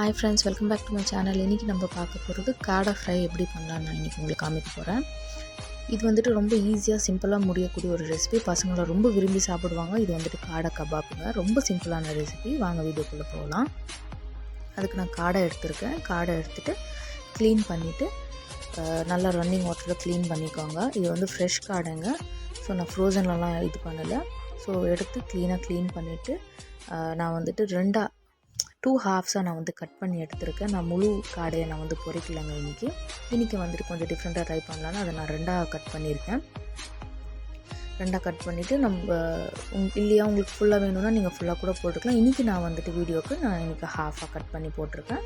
Hi friends, welcome back to my channel. இன்றைக்கி நம்ம பார்க்க போகிறது காடை ஃப்ரை எப்படி பண்ணலான்னு நான் இன்றைக்கி உங்களுக்கு காமிக்க போகிறேன். இது வந்துட்டு ரொம்ப ஈஸியாக சிம்பிளாக முடியக்கூடிய ஒரு ரெசிபி. பசங்களை ரொம்ப விரும்பி சாப்பிடுவாங்க. இது வந்துட்டு காடை கபாப்புங்க. ரொம்ப சிம்பிளான ரெசிபி. வாங்க வீடியோக்குள்ளே போகலாம். அதுக்கு நான் காடை எடுத்திருக்கேன். காடை எடுத்துகிட்டு க்ளீன் பண்ணிவிட்டு நல்லா ரன்னிங் வாட்டரில் க்ளீன் பண்ணிக்கோங்க. இது வந்து ஃப்ரெஷ் காடைங்க. ஸோ நான் ஃப்ரோசன்லலாம் இது பண்ணலை. ஸோ எடுத்து க்ளீன் பண்ணிவிட்டு நான் வந்துட்டு 2 ஹாஃப்ஸாக நான் வந்து கட் பண்ணி எடுத்திருக்கேன். நான் முழு காடையை நான் வந்து பொரிக்கலைங்க. இன்றைக்கி வந்துட்டு கொஞ்சம் டிஃப்ரெண்ட்டாக ட்ரை பண்ணலான்னு அதை நான் 2ஆக கட் பண்ணியிருக்கேன். 2ஆக கட் பண்ணிவிட்டு இல்லையா உங்களுக்கு ஃபுல்லாக வேணும்னா நீங்கள் ஃபுல்லாக கூட போட்டுக்கலாம். இன்றைக்கி நான் வந்துட்டு வீடியோக்கு நான் இன்றைக்கி ஹாஃபாக கட் பண்ணி போட்டிருக்கேன்.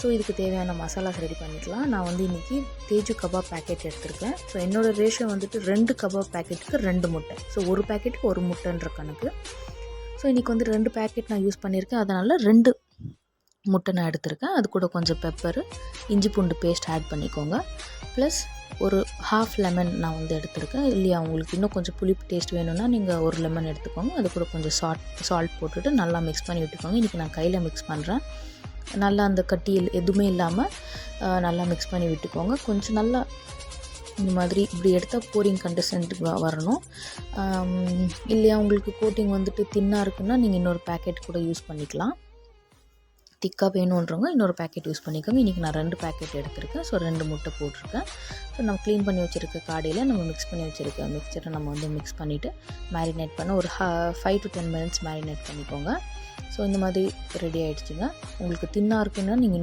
ஸோ இதுக்கு தேவையான மசாலாஸ் ரெடி பண்ணிக்கலாம். நான் வந்து இன்றைக்கி தேஜு கபாப் பேக்கெட் எடுத்திருக்கேன். ஸோ என்னோடய ரேஷியோ வந்துட்டு 2 கபாப் பேக்கெட்டுக்கு 2 முட்டை. ஸோ ஒரு பேக்கெட்டுக்கு 1 முட்டைன்ற கணக்கு. ஸோ இன்றைக்கி வந்து 2 பேக்கெட் நான் யூஸ் பண்ணியிருக்கேன். அதனால் 2 முட்டை நான் எடுத்திருக்கேன். அது கூட கொஞ்சம் பெப்பரு, இஞ்சி பூண்டு பேஸ்ட் ஆட் பண்ணிக்கோங்க. ப்ளஸ் ஒரு ஹாஃப் லெமன் நான் வந்து எடுத்திருக்கேன். இல்லையா உங்களுக்கு இன்னும் கொஞ்சம் புளிப்பு டேஸ்ட் வேணும்னா நீங்கள் ஒரு லெமன் எடுத்துக்கோங்க. அது கூட கொஞ்சம் சால்ட் போட்டுட்டு நல்லா மிக்ஸ் பண்ணி விட்டுக்கோங்க. இன்றைக்கி நான் கையில் மிக்ஸ் பண்ணுறேன். நல்லா அந்த கட்டி எதுவுமே இல்லாமல் நல்லா மிக்ஸ் பண்ணி விட்டுக்கோங்க. கொஞ்சம் நல்லா இந்த மாதிரி இப்படி எடுத்தால் போரிங் கன்சிஸ்டன்ட்டுக்கு வரணும். இல்லையா உங்களுக்கு கோட்டிங் வந்துட்டு தின்னாக இருக்குன்னா நீங்கள் இன்னொரு பேக்கெட் கூட யூஸ் பண்ணிக்கலாம். திக்காக வேணுன்றவங்க இன்னொரு பேக்கெட் யூஸ் பண்ணிக்கோங்க. இன்றைக்கி நான் 2 பேக்கெட் எடுத்திருக்கேன். ஸோ 2 முட்டை போட்டிருக்கேன். ஸோ நம்ம க்ளீன் பண்ணி வச்சுருக்க காடையில் நம்ம மிக்ஸ் பண்ணி வச்சுருக்க மிக்சரை நம்ம வந்து மிக்ஸ் பண்ணிவிட்டு மேரினேட் பண்ண ஒரு 5 to 10 மினிட்ஸ் மேரினேட் பண்ணிக்கோங்க. ஸோ இந்த மாதிரி ரெடி ஆகிடுச்சுங்க. உங்களுக்கு தின்னாக இருக்குன்னா நீங்கள்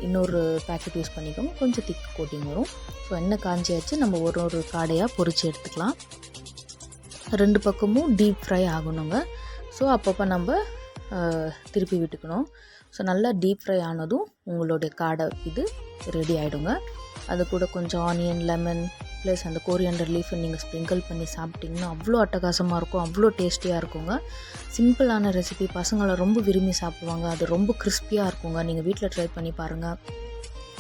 இன்னொரு பேக்கெட் யூஸ் பண்ணிக்கோங்க. கொஞ்சம் திக் கோட்டிங் வரும். ஸோ எண்ணெய் காஞ்சியாச்சு. நம்ம ஒரு காடையாக பொரித்து எடுத்துக்கலாம். 2 பக்கமும் டீப் ஃப்ரை ஆகணுங்க. ஸோ அப்பப்போ நம்ம திருப்பி விட்டுக்கணும். ஸோ நல்லா டீப் ஃப்ரை ஆனதும் உங்களுடைய காடை இது ரெடி ஆகிடுங்க. அது கூட கொஞ்சம் ஆனியன், லெமன் ப்ளஸ் அந்த கோரியண்டர் லீஃபை நீங்கள் ஸ்ப்ரிங்கிள் பண்ணி சாப்பிட்டிங்கன்னா அவ்வளோ அட்டகாசமாக இருக்கும். அவ்வளோ டேஸ்டியாக இருக்குங்க. சிம்பிளான ரெசிபி. பசங்களை ரொம்ப விரும்பி சாப்பிடுவாங்க. அது ரொம்ப கிறிஸ்பியாக இருக்குங்க. நீங்கள் வீட்டில் ட்ரை பண்ணி பாருங்கள்.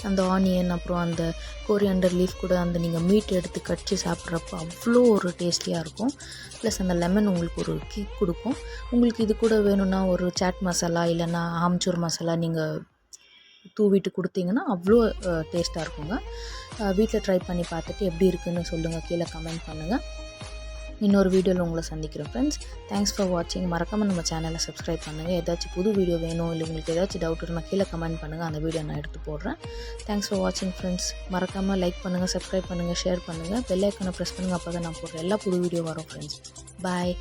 அந்த ஆனியன் அப்புறம் அந்த கோரியண்டர் லீஃப் கூட அந்த நீங்கள் மீட் எடுத்து கடிச்சு சாப்பிட்றப்போ அவ்வளோ ஒரு டேஸ்டியாக இருக்கும். ப்ளஸ் அந்த லெமன் உங்களுக்கு ஒரு கிக் கொடுக்கும். உங்களுக்கு இது கூட வேணும்னா ஒரு சாட் மசாலா இல்லைன்னா ஆம்ச்சூர் மசாலா நீங்கள் தூவிட்டு கொடுத்தீங்கன்னா அவ்வளோ டேஸ்ட்டாக இருக்குங்க. வீட்டில் ட்ரை பண்ணி பார்த்துட்டு எப்படி இருக்குதுன்னு சொல்லுங்கள். கீழே கமெண்ட் பண்ணுங்கள். இன்னொரு வீடியோவில் உங்களை சந்திக்கிறேன் ஃப்ரெண்ட்ஸ். தேங்க்ஸ் ஃபார் வாட்சிங். மறக்காமல் நம்ம சேனலை சப்ஸ்கிரைப் பண்ணுங்கள். ஏதாச்சும் புது வீடியோ வேணும் இல்லை உங்களுக்கு ஏதாச்சும் டவுட் இருந்தால் கீழே கமெண்ட் பண்ணுங்கள். அந்த வீடியோ நான் எடுத்து போடுறேன். தேங்க்ஸ் ஃபார் வாட்சிங் ஃப்ரெண்ட்ஸ். மறக்காமல் லைக் பண்ணுங்கள், சப்ஸ்கிரைப் பண்ணுங்கள், ஷேர் பண்ணுங்கள், பெல் ஐக்கானை ப்ரெஸ் பண்ணுங்கள். அப்போ தான் நான் போடுற எல்லா புது வீடியோ வரும் ஃப்ரெண்ட்ஸ். பாய்.